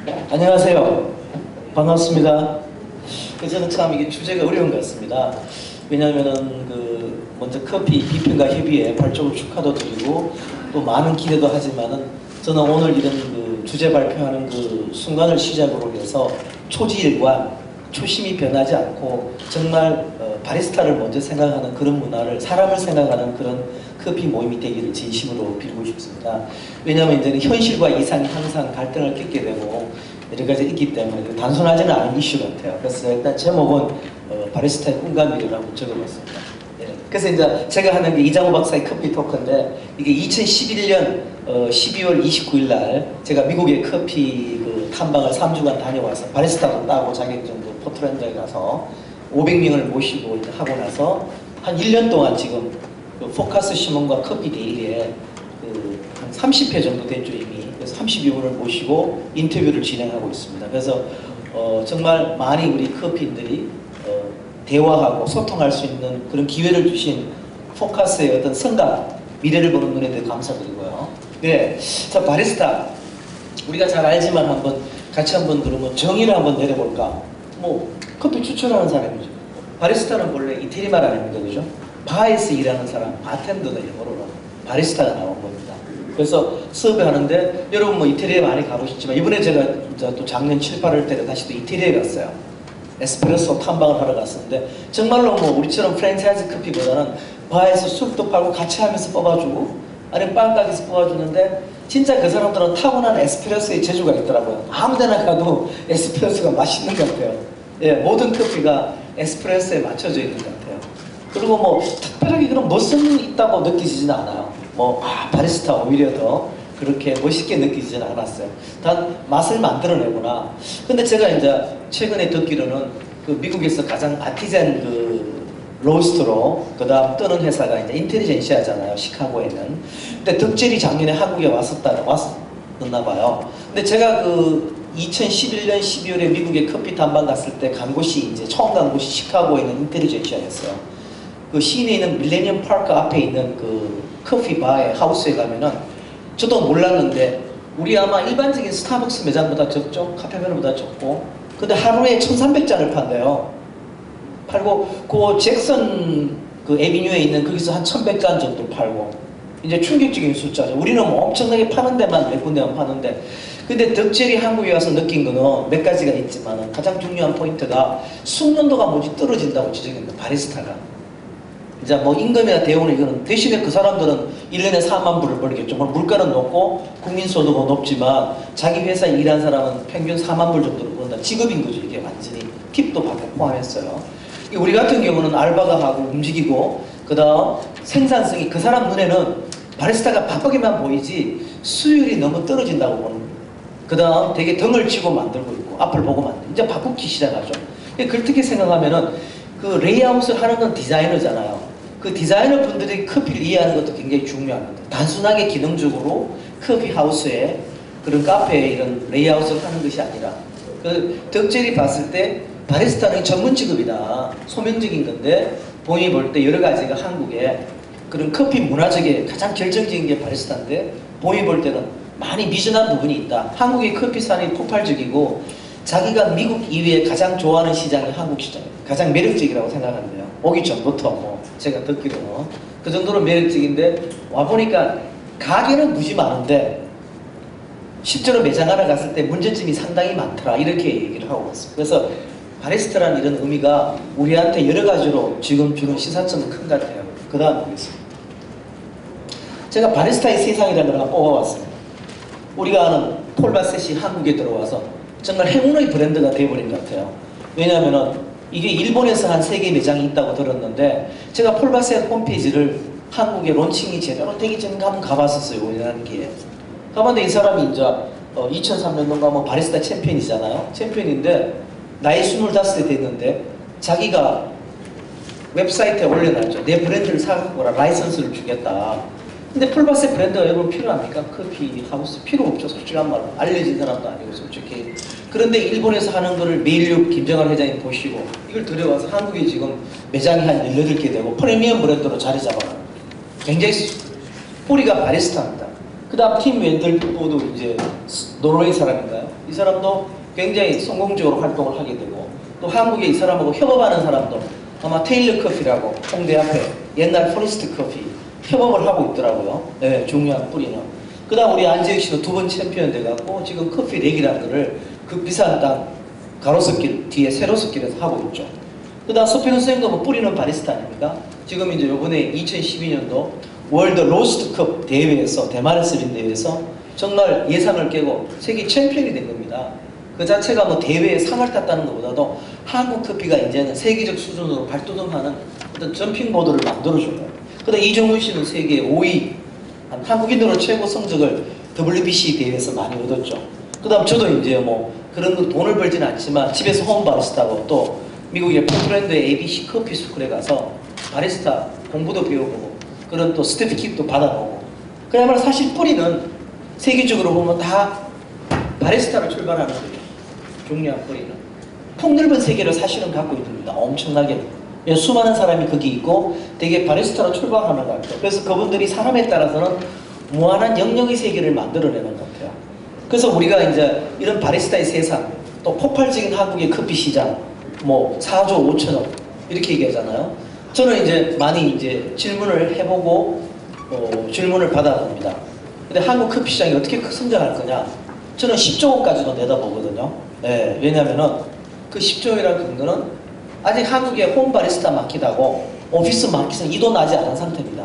안녕하세요. 반갑습니다. 저는 참 이게 주제가 어려운 것 같습니다. 왜냐하면은 먼저 커피 비평가 협의회 발족을 축하도 드리고 또 많은 기대도 하지만은 저는 오늘 이런 주제 발표하는 순간을 시작으로 해서 초지일관, 초심이 변하지 않고 정말 바리스타를 먼저 생각하는 그런 문화를, 사람을 생각하는 그런 커피 모임이 되기를 진심으로 빌고 싶습니다. 왜냐하면 이제는 현실과 이상이 항상 갈등을 겪게 되고 여러 가지 있기 때문에 단순하지는 않은 이슈 같아요. 그래서 일단 제목은 바리스타의 꿈과 미래라고 적어봤습니다. 예. 그래서 이제 제가 하는 게 이장호 박사의 커피 토크인데 이게 2011년 12월 29일 날 제가 미국의 커피 탐방을 3주간 다녀와서 바리스타도 따고 자격증도 포트랜드에 가서 500명을 모시고 하고 나서 한 1년 동안 지금 포커스 신문과 커피 데일리에 한 30회 정도 됐죠 이미. 그래서 32분을 모시고 인터뷰를 진행하고 있습니다. 그래서 정말 많이 우리 커피인들이 대화하고 소통할 수 있는 그런 기회를 주신 포커스의 어떤 생각, 미래를 보는 눈에 대해 감사드리고요. 네, 자 바리스타 우리가 잘 알지만 같이 한번 그러면 정의를 한번 내려볼까? 뭐 커피 추천하는 사람이죠. 바리스타는 원래 이태리 말 아닙니까, 그죠? 바에서 일하는 사람, 바텐더다 영어로는 바리스타가 나온 겁니다. 그래서 수업을 하는데 여러분 뭐 이태리에 많이 가보셨지만 이번에 제가 이제 또 작년 7, 8월 때 다시 또 이태리에 갔어요. 에스프레소 탐방을 하러 갔었는데 정말로 뭐 우리처럼 프랜차이즈 커피보다는 바에서 술도 팔고 같이 하면서 뽑아주고 아니면 빵가게에서 뽑아주는데 진짜 그 사람들은 타고난 에스프레소의 재주가 있더라고요. 아무 데나 가도 에스프레소가 맛있는 것 같아요. 예, 모든 커피가 에스프레소에 맞춰져 있는 것 같아요. 그리고 뭐 특별하게 그런 멋은 있다고 느끼지는 않아요. 바리스타 오히려 더 그렇게 멋있게 느끼지는 않았어요. 단 맛을 만들어내구나. 근데 제가 이제 최근에 듣기로는 미국에서 가장 아티잔 로스터로 그다음 뜨는 회사가 이제 인텔리전시아잖아요. 시카고에는. 근데 덕질이 작년에 한국에 왔었나 봐요. 근데 제가 2011년 12월에 미국에 커피 탐방 갔을 때 간 곳이 이제 처음 간 곳이 시카고에 있는 인텔리전시아였어요. 시내에 있는 밀레니엄 파크 앞에 있는 커피 바의 하우스에 가면은 저도 몰랐는데 우리 아마 일반적인 스타벅스 매장보다 적죠? 카페베르보다 적고 근데 하루에 1300잔을 판대요. 팔고 잭슨 에비뉴에 있는 거기서 한 1100잔 정도 팔고 이제 충격적인 숫자죠. 우리는 뭐 엄청나게 파는 데만 몇 군데만 파는데 근데 덕질이 한국에 와서 느낀 거는 몇 가지가 있지만 가장 중요한 포인트가 숙련도가 무지 떨어진다고 지적합니다. 바리스타가. 이제 뭐 임금이나 대우는 이거는 대신에 그 사람들은 1년에 4만 불을 벌겠죠. 물가는 높고 국민소득은 높지만 자기 회사에 일한 사람은 평균 4만 불 정도를 번다. 직업인 거죠. 이게 완전히 팁도 받고 포함했어요. 우리 같은 경우는 알바가 하고 움직이고 그 다음 생산성이 그 사람 눈에는 바리스타가 바쁘게만 보이지 수율이 너무 떨어진다고 보는 거예요. 그 다음 되게 등을 치고 만들고 있고 앞을 보고 만들고 이제 바꾸기 시작하죠. 그렇게 생각하면은 레이아웃을 하는 건 디자이너잖아요. 디자이너 분들이 커피를 이해하는 것도 굉장히 중요합니다. 단순하게 기능적으로 커피 하우스에 그런 카페에 이런 레이아웃을 하는 것이 아니라 덕질이 봤을 때 바리스타는 전문 직업이다. 소명적인 건데 본인이 볼 때 여러 가지가 한국에 그런 커피 문화적인 가장 결정적인 게 바리스타인데 본인이 볼 때는 많이 미진한 부분이 있다. 한국의 커피산이 폭발적이고 자기가 미국 이외에 가장 좋아하는 시장이 한국 시장이에요. 가장 매력적이라고 생각하는데요. 오기 전부터 뭐 제가 듣기로는 그 정도로 매력적인데 와보니까 가게는 무지 많은데 실제로 매장 하나 갔을 때 문제점이 상당히 많더라 이렇게 얘기를 하고 왔습니다. 그래서 바리스타라는 이런 의미가 우리한테 여러 가지로 지금 주는 시사점은 큰 것 같아요. 그 다음 보겠습니다. 제가 바리스타의 세상이라는 걸 뽑아왔습니다. 우리가 아는 폴바셋이 한국에 들어와서 정말 행운의 브랜드가 되어버린 것 같아요. 왜냐하면은 이게 일본에서 한 3개 매장이 있다고 들었는데 제가 폴바셋 홈페이지를 한국에 론칭이 제대로 되기 전에 한번 가봤었어요. 우리라는 게. 가봤는데 이 사람이 이제 2003년도인가 뭐 바리스타 챔피언이잖아요. 챔피언인데 나이 25세 됐는데 자기가 웹사이트에 올려놨죠. 내 브랜드를 사갖고라 라이선스를 주겠다. 근데 폴바셋 브랜드가 여러분 필요합니까? 커피 하우스 필요 없죠. 솔직한 말로. 알려진 사람도 아니고 솔직히. 그런데 일본에서 하는 거를 메일류 김정환 회장님 보시고 이걸 들여와서 한국에 지금 매장이 한 18개 되고 프리미엄 브랜드로 자리 잡아가는 굉장히 뿌리가 바리스타입니다. 그 다음 팀 웬들보도 이제 노르웨이 사람인가요? 이 사람도 굉장히 성공적으로 활동을 하게 되고 또 한국에 이 사람하고 협업하는 사람도 아마 테일러 커피라고 홍대 앞에 옛날 포리스트 커피 협업을 하고 있더라고요. 네, 중요한 뿌리는. 그 다음 우리 안재익 씨도 2번 챔피언 돼갖고 지금 커피 내기라들을 그 비싼 땅 가로수길 뒤에 세로수길에서 하고 있죠. 그 다음 소피노 쌤도 뭐 뿌리는 바리스타 아닙니까? 지금 이제 요번에 2012년도 월드 로스트컵 대회에서 대만에서 열린 대회에서 정말 예상을 깨고 세계 챔피언이 된 겁니다. 그 자체가 뭐 대회에 상을 탔다는 것보다도 한국 커피가 이제는 세계적 수준으로 발돋움하는 어떤 점핑보드를 만들어줘요. 그 다음 이정훈 씨는 세계 5위, 한국인으로 최고 성적을 WBC 대회에서 많이 얻었죠. 그 다음 저도 이제 뭐 그런 거 돈을 벌지는 않지만 집에서 홈 바리스타고 또 미국의 포트랜드의 ABC 커피 스쿨에 가서 바리스타 공부도 배워보고 그런 또 스태프킥도 받아보고 그야말로 사실 뿌리는 세계적으로 보면 다 바리스타로 출발하는 거죠. 중요한 뿌리는 폭넓은 세계를 사실은 갖고 있습니다. 엄청나게 수많은 사람이 거기 있고 되게 바리스타로 출발하는 것 같아요. 그래서 그분들이 사람에 따라서는 무한한 영역의 세계를 만들어내는 것 같아요. 그래서 우리가 이제 이런 바리스타의 세상 또 폭발적인 한국의 커피 시장 뭐 4조 5천억 이렇게 얘기하잖아요. 저는 이제 많이 이제 질문을 해보고 질문을 받아봅니다. 근데 한국 커피 시장이 어떻게 성장할 거냐? 저는 10조 원까지도 내다보거든요. 네, 왜냐면은 그 10조이라는 근거는 아직 한국의 홈 바리스타 마켓하고 오피스 마켓은 이도 나지 않은 상태입니다.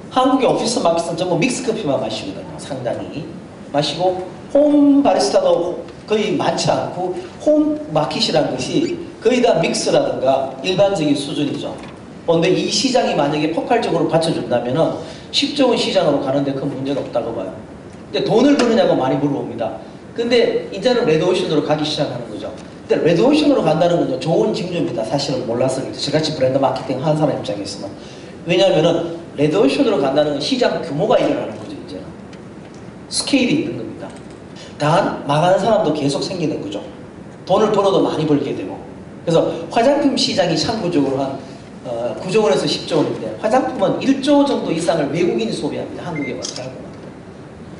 한국의 오피스 마켓은 전부 믹스 커피만 마시거든요. 상당히 마시고 홈 바리스타도 거의 많지 않고 홈 마켓이라는 것이 거의 다 믹스라든가 일반적인 수준이죠. 그런데 이 시장이 만약에 폭발적으로 받쳐준다면은 10조 원 시장으로 가는데 큰 문제가 없다고 봐요. 근데 돈을 버느냐고 많이 물어봅니다. 근데 이제는 레드오션으로 가기 시작하는 거죠. 근데 레드오션으로 간다는 건 좋은 징조입니다. 사실은 몰랐을 때 저같이 브랜드 마케팅 하는 사람 입장에서는. 왜냐하면은 레드오션으로 간다는 건 시장 규모가 일어나는 거죠. 이제 스케일이 있는 겁니다. 단 망하는 사람도 계속 생기는 거죠. 돈을 벌어도 많이 벌게 되고. 그래서 화장품 시장이 참고적으로 한 9조 원에서 10조 원인데 화장품은 1조 정도 이상을 외국인이 소비합니다. 한국에 와서 살고.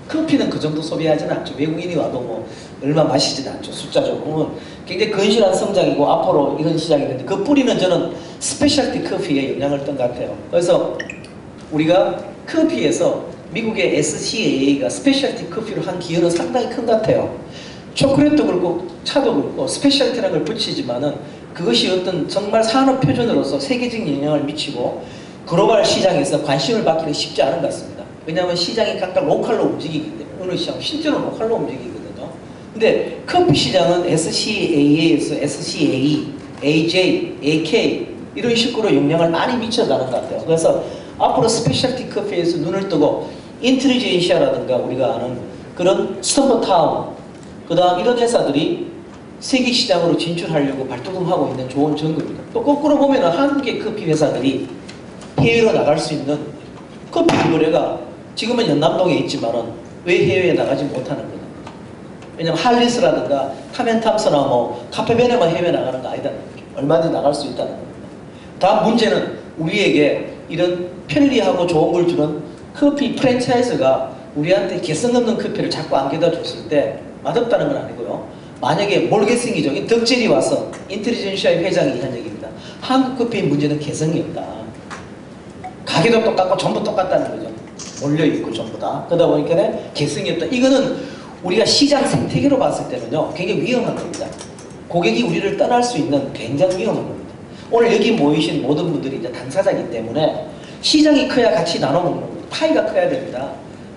커피는 그 정도 소비하지는 않죠. 외국인이 와도 뭐 얼마 마시지는 않죠. 숫자적으로는 굉장히 건실한 성장이고 앞으로 이런 시장이 있는데 그 뿌리는 저는 스페셜티 커피에 영향을 떤 것 같아요. 그래서 우리가 커피에서 미국의 SCAA가 스페셜티 커피로 한 기여는 상당히 큰 것 같아요. 초콜릿도 그렇고 차도 그렇고 스페셜티라는 걸 붙이지만은 그것이 어떤 정말 산업 표준으로서 세계적인 영향을 미치고 글로벌 시장에서 관심을 받기는 쉽지 않은 것 같습니다. 왜냐하면 시장이 각각 로컬로 움직이기 때문에 어느 시장 실제로 로컬로 움직이거든요. 근데 커피 시장은 SCAA에서 SCAE, AJ, AK 이런 식으로 영향을 많이 미쳐가는 것 같아요. 그래서 앞으로 스페셜티 커피에서 눈을 뜨고 인텔리젠시아라든가 우리가 아는 그런 스톰버타운 그 다음 이런 회사들이 세계 시장으로 진출하려고 발돋움하고 있는 좋은 증거입니다. 또 거꾸로 보면 한국의 커피 회사들이 해외로 나갈 수 있는 커피 거래가 지금은 연남동에 있지만은 왜 해외에 나가지 못하는 거냐. 왜냐면 할리스라든가 타멘탐스나 뭐 카페베네만 해외 나가는 거 아니다는 거죠. 얼마든지 나갈 수 있다는 겁니다. 다음 문제는 우리에게 이런 편리하고 좋은 걸 주는 커피 프랜차이즈가 우리한테 개성 없는 커피를 자꾸 안겨다 줬을 때 맛없다는 건 아니고요. 만약에 몰개성이죠. 덕질이 와서 인텔리전시아의 회장이 한 얘기입니다. 한국 커피의 문제는 개성이 없다. 가게도 똑같고 전부 똑같다는 거죠. 몰려있고 전부 다. 그러다 보니까 개성이 없다. 이거는 우리가 시장 생태계로 봤을 때는요. 굉장히 위험한 겁니다. 고객이 우리를 떠날 수 있는 굉장히 위험한 겁니다. 오늘 여기 모이신 모든 분들이 이제 당사자이기 때문에 시장이 커야 같이 나눠 먹는 겁니다. 파이가 커야 됩니다.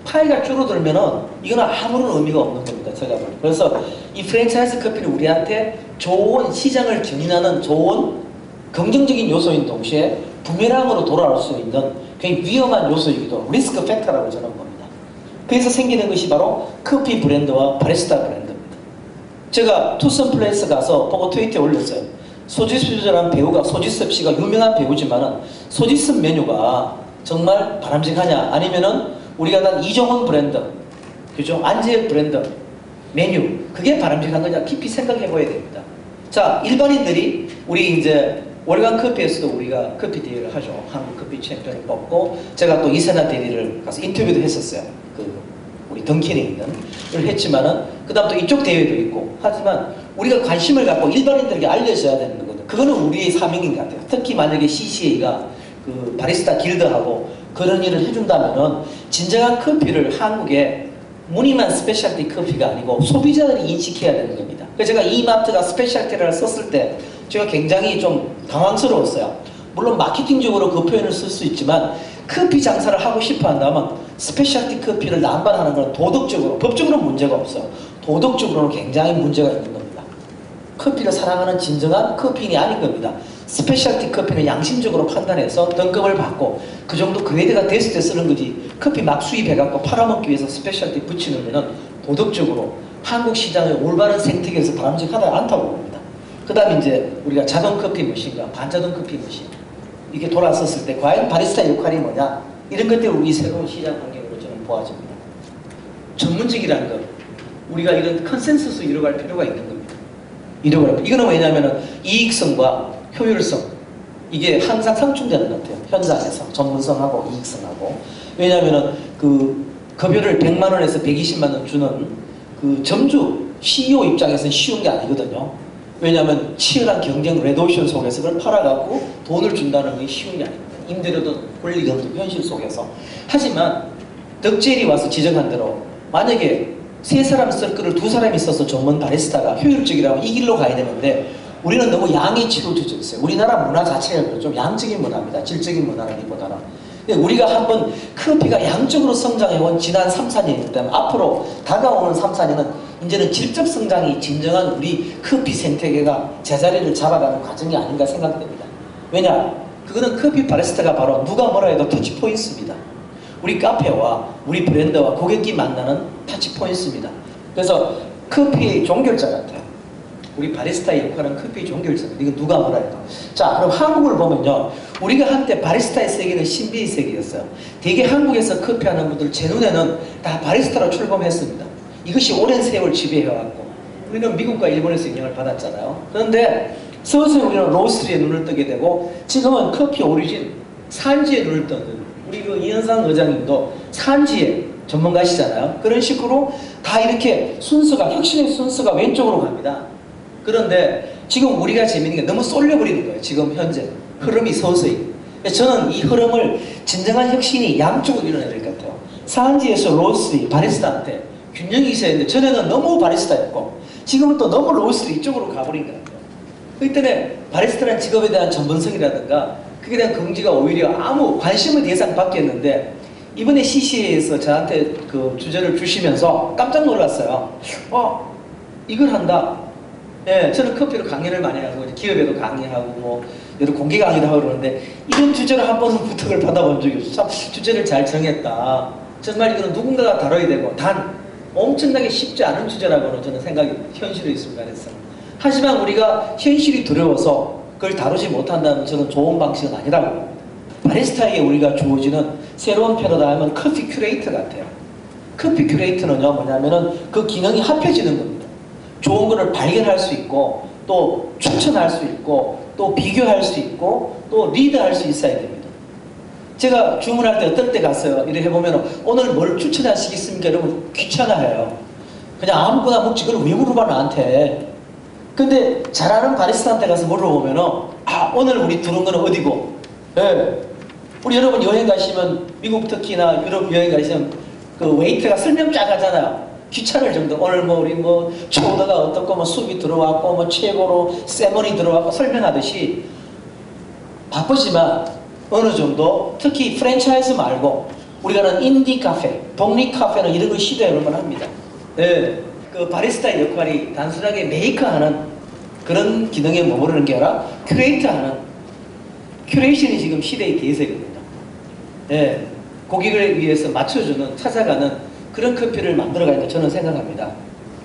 파이가 줄어들면은 이거는 아무런 의미가 없는 겁니다. 제가 보니. 그래서 이 프랜차이즈 커피는 우리한테 좋은 시장을 견인하는 좋은 긍정적인 요소인 동시에 부메랑으로 돌아올 수 있는 굉장히 위험한 요소이기도 리스크 팩터라고 저는 봅니다. 그래서 생기는 것이 바로 커피 브랜드와 바리스타 브랜드입니다. 제가 투썸 플레이스 가서 보고 트위터에 올렸어요. 소지섭이라는 배우가 소지섭 씨가 유명한 배우지만은 소지섭 메뉴가 정말 바람직하냐 아니면은 우리가 단 이정훈 브랜드 그죠? 안재 브랜드 메뉴 그게 바람직한 거냐 깊이 생각해 봐야 됩니다. 자 일반인들이 우리 이제 월간 커피에서도 우리가 커피 대회를 하죠. 한국 커피 챔피언을 뽑고 제가 또 이세나 대리를 가서 인터뷰도 했었어요. 그 우리 던킨에 있는 걸 했지만은 그다음 또 이쪽 대회도 있고 하지만 우리가 관심을 갖고 일반인들에게 알려져야 되는 거거든. 그거는 우리의 사명인 것 같아요. 특히 만약에 CCA가 그 바리스타 길드하고 그런 일을 해준다면은 진정한 커피를 한국에 무늬만 스페셜티 커피가 아니고 소비자들이 인식해야 되는 겁니다. 그래서 제가 이마트가 스페셜티를 썼을 때 제가 굉장히 좀 당황스러웠어요. 물론 마케팅적으로 그 표현을 쓸 수 있지만 커피 장사를 하고 싶어 한다면 스페셜티 커피를 남발하는 건 도덕적으로, 법적으로는 문제가 없어요. 도덕적으로는 굉장히 문제가 있는 겁니다. 커피를 사랑하는 진정한 커피인이 아닌 겁니다. 스페셜티 커피는 양심적으로 판단해서 등급을 받고 그 정도 그레이드가 됐을 때 쓰는 거지 커피 막 수입해갖고 팔아먹기 위해서 스페셜티 붙이는 거는 도덕적으로 한국 시장의 올바른 생태계에서 바람직하지 않다고 봅니다. 그 다음에 이제 우리가 자동 커피 머신과 반자동 커피 머신 이게 돌아섰을 때 과연 바리스타 역할이 뭐냐 이런 것들을 우리 새로운 시장 환경으로 저는 보아집니다. 전문직이라는 것 우리가 이런 컨센서스 이뤄갈 필요가 있는 겁니다. 이거는 왜냐하면 이익성과 효율성 이게 항상 상충되는 것 같아요. 현장에서 전문성하고 이익성하고 왜냐하면 그 급여를 100만 원에서 120만 원 주는 그 점주 CEO 입장에서는 쉬운 게 아니거든요. 왜냐하면 치열한 경쟁 레드오션 속에서 그걸 팔아갖고 돈을 준다는 게 쉬운 게 아닙니다. 임대료도 권리가 없는 현실 속에서. 하지만 덕질이 와서 지적한 대로 만약에 3사람 쓸 거를 2사람이 써서 전문 바리스타가 효율적이라면 이 길로 가야 되는데 우리는 너무 양에 치우쳐져 있어요. 우리나라 문화 자체가 좀 양적인 문화입니다. 질적인 문화라기보다는. 우리가 한번 커피가 양적으로 성장해온 지난 3, 4년이기 때문에 앞으로 다가오는 3, 4년은 이제는 질적 성장이 진정한 우리 커피 생태계가 제자리를 잡아가는 과정이 아닌가 생각됩니다. 왜냐? 그거는 커피 바리스타가 바로 누가 뭐라 해도 터치포인트입니다. 우리 카페와 우리 브랜드와 고객이 만나는 터치포인트입니다. 그래서 커피의 종결자 같아요. 우리 바리스타의 역할은 커피 종결자입니다. 이거 누가 뭐라 해도. 자, 그럼 한국을 보면요. 우리가 한때 바리스타의 세계는 신비의 세계였어요. 대개 한국에서 커피하는 분들 제 눈에는 다 바리스타로 출범했습니다. 이것이 오랜 세월 지배해왔고 우리는 미국과 일본에서 영향을 받았잖아요. 그런데 서서히 우리는 로스트리에 눈을 뜨게 되고 지금은 커피 오리진 산지에 눈을 뜨는 우리 그 이현상 의장님도 산지에 전문가시잖아요. 그런 식으로 다 이렇게 순서가 혁신의 순서가 왼쪽으로 갑니다. 그런데 지금 우리가 재밌는 게 너무 쏠려버리는 거예요. 지금 현재 흐름이 서서히. 저는 이 흐름을 진정한 혁신이 양쪽으로 일어나야 될 것 같아요. 산지에서 로스트리 바리스타한테 균형이 있어야 되는데 전에는 너무 바리스타였고 지금은 또 너무 로스트리 이쪽으로 가버린 것 같아요. 그렇기 때문에 바리스타라는 직업에 대한 전문성이라든가 그에 대한 긍지가 오히려 아무 관심의 대상 바뀌었는데 이번에 CCA에서 저한테 그 주제를 주시면서 깜짝 놀랐어요. 이걸 한다. 예, 저는 커피로 강연을 많이 하고 기업에도 강의하고 뭐 여러 공개 강의도 하고 그러는데 이런 주제로 한 번은 부탁을 받아본 적이 없어요. 참 주제를 잘 정했다. 정말 이거는 누군가가 다뤄야 되고 단 엄청나게 쉽지 않은 주제라고는 저는 생각이 현실에 있습니다. 그래서 하지만 우리가 현실이 두려워서 그걸 다루지 못한다는 저는 좋은 방식은 아니라고 봅니다. 바리스타에게 우리가 주어지는 새로운 패러다임은 커피 큐레이터 같아요. 커피 큐레이터는요 뭐냐면은 그 기능이 합해지는 겁니다. 좋은 거를 발견할 수 있고 또 추천할 수 있고 또 비교할 수 있고 또 리드할 수 있어야 됩니다. 제가 주문할 때 어떨 때 갔어요. 이렇게 해보면 오늘 뭘 추천하시겠습니까? 여러분 귀찮아해요. 그냥 아무거나 먹지 그걸 왜 물어봐 나한테. 근데 잘하는 바리스타한테 가서 물어보면 오늘 우리 들어온 거는 어디고 예. 우리 여러분 여행 가시면 미국 특히나 유럽 여행 가시면 그 웨이터가 설명 쫙 하잖아요. 귀찮을 정도. 오늘 뭐 우리 뭐 초우다가 어떻고 뭐 수비 들어왔고 뭐 최고로 세머니 들어왔고 설명하듯이 바쁘지만 어느 정도 특히 프랜차이즈 말고 우리가 하는 인디 카페, 독립 카페는 이런 걸 시도해볼 만합니다. 네. 그 바리스타의 역할이 단순하게 메이커하는 그런 기능에 머무르는 게 아니라 큐레이터하는 큐레이션이 지금 시대의 대세거든요. 네. 고객을 위해서 맞춰주는 찾아가는 그런 커피를 만들어가니까 저는 생각합니다.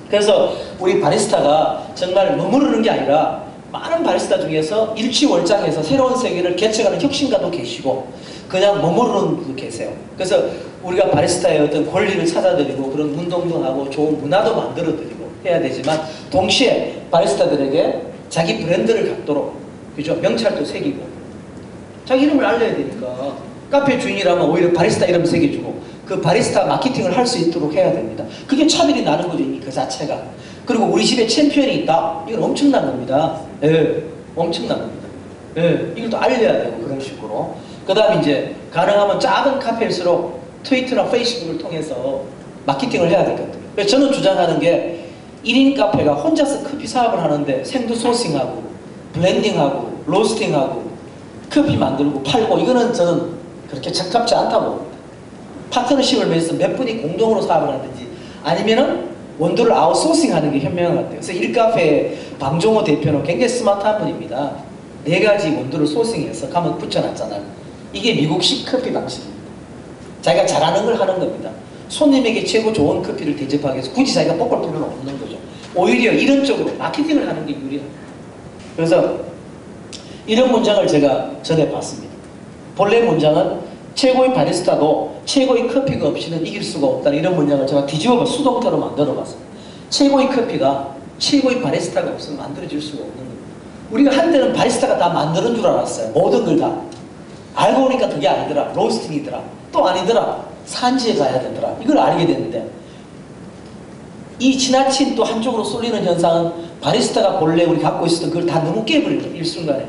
그래서 우리 바리스타가 정말 머무르는 게 아니라 많은 바리스타 중에서 일취월장해서 새로운 세계를 개척하는 혁신가도 계시고 그냥 머무르는 분도 계세요. 그래서 우리가 바리스타의 어떤 권리를 찾아드리고 그런 운동도 하고 좋은 문화도 만들어드리고 해야 되지만 동시에 바리스타들에게 자기 브랜드를 갖도록 그죠? 명찰도 새기고 자기 이름을 알려야 되니까 카페 주인이라면 오히려 바리스타 이름 새겨주고 그 그 바리스타 마케팅을 할 수 있도록 해야 됩니다. 그게 차별이 나는 거죠, 이미 그 자체가. 그리고 우리 집에 챔피언이 있다. 이건 엄청난 겁니다. 예, 엄청난 겁니다. 예, 이걸 또 알려야 되고 그런 식으로. 그 다음에 이제 가능하면 작은 카페일수록 트위터나 페이스북을 통해서 마케팅을 해야 될 것 같아요. 그래서 저는 주장하는 게 1인 카페가 혼자서 커피 사업을 하는데 생두 소싱하고 블렌딩하고 로스팅하고 커피 만들고 팔고 이거는 저는 그렇게 적합지 않다고 봅니다. 파트너십을 맺어서 몇 분이 공동으로 사업을 하든지 아니면은 원두를 아웃소싱하는 게 현명한 것 같아요. 그래서 1카페 방종호 대표는 굉장히 스마트한 분입니다. 4가지 원두를 소싱해서 가면 붙여놨잖아요. 이게 미국식 커피 방식입니다. 자기가 잘하는 걸 하는 겁니다. 손님에게 최고 좋은 커피를 대접하기 위해서 굳이 자기가 볶을 필요는 없는 거죠. 오히려 이런 쪽으로 마케팅을 하는 게 유리합니다. 그래서 이런 문장을 제가 전해봤습니다. 본래 문장은 최고의 바리스타도 최고의 커피가 없이는 이길 수가 없다는 이런 문장을 제가 뒤집어봐 수동태로 만들어봤습니다. 최고의 커피가 최고의 바리스타가 없으면 만들어질 수가 없는 겁니다. 우리가 한때는 바리스타가 다 만드는 줄 알았어요. 모든 걸 다. 알고 보니까 그게 아니더라. 로스팅이더라. 또 아니더라. 산지에 가야 되더라. 이걸 알게 됐는데 이 지나친 또 한쪽으로 쏠리는 현상은 바리스타가 본래 우리 갖고 있었던 그걸 다 너무 깨버리는 일순간에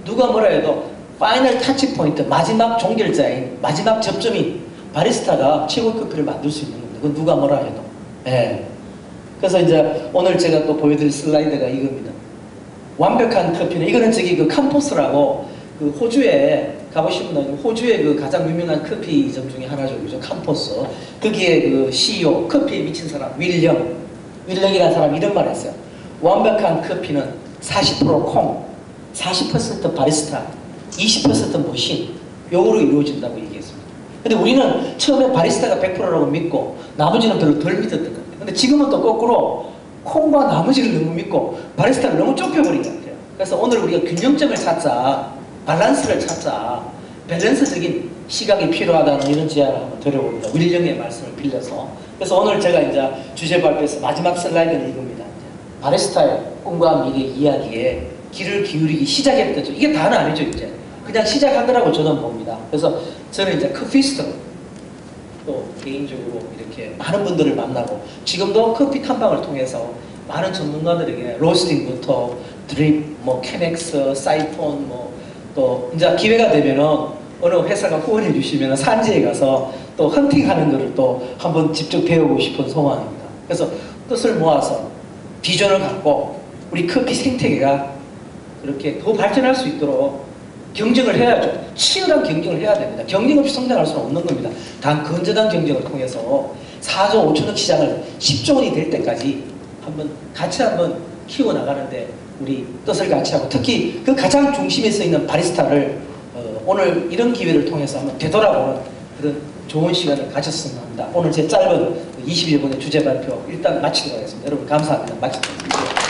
누가 뭐라 해도 파이널 타치 포인트, 마지막 종결자인 마지막 접점이 바리스타가 최고의 커피를 만들 수 있는 겁니다. 그건 누가 뭐라 해도. 예. 그래서 이제 오늘 제가 또 보여드릴 슬라이드가 이겁니다. 완벽한 커피는 이거는 저기 그 캄포스라고 그 호주에 가보신 분은 호주의 그 가장 유명한 커피점 중에 하나죠. 그죠? 캄포스. 거기에 그 CEO, 커피에 미친 사람, 윌령이라는 사람이 이런 말 했어요. 완벽한 커피는 40% 콩, 40% 바리스타, 20% 머신, 요거로 이루어진다고 얘기했습니다. 근데 우리는 처음에 바리스타가 100%라고 믿고 나머지는 별로 덜 믿었던 것 같아요. 근데 지금은 또 거꾸로 콩과 나머지를 너무 믿고 바리스타를 너무 좁혀버린 것 같아요. 그래서 오늘 우리가 균형점을 찾자, 밸런스를 찾자, 밸런스적인 시각이 필요하다는 이런 제안을 한번 드려봅니다. 윌령의 말씀을 빌려서. 그래서 오늘 제가 이제 주제 발표에서 마지막 슬라이드는 이겁니다. 바리스타의 꿈과 미래 이야기에 귀를 기울이기 시작했던 이게 다는 아니죠. 이제 그냥 시작한 거라고 저는 봅니다. 그래서 저는 이제 커피스터 또 개인적으로 이렇게 많은 분들을 만나고 지금도 커피 탐방을 통해서 많은 전문가들에게 로스팅부터 드립, 뭐 캐넥스, 사이폰, 뭐 또 이제 기회가 되면은 어느 회사가 후원해 주시면 산지에 가서 또 헌팅하는 거를 또 한번 직접 배우고 싶은 소망입니다. 그래서 뜻을 모아서 비전을 갖고 우리 커피 생태계가 그렇게 더 발전할 수 있도록 경쟁을 해야죠. 치열한 경쟁을 해야 됩니다. 경쟁 없이 성장할 수는 없는 겁니다. 단 건전한 경쟁을 통해서 4조 5천억 시장을 10조 원이 될 때까지 같이 한번 키워나가는데 우리 뜻을 같이 하고 특히 그 가장 중심에 서 있는 바리스타를 오늘 이런 기회를 통해서 한번 되돌아보는 그런 좋은 시간을 가졌으면 합니다. 오늘 제 짧은 21분의 주제 발표 일단 마치도록 하겠습니다. 여러분 감사합니다. 마치도록 하겠습니다.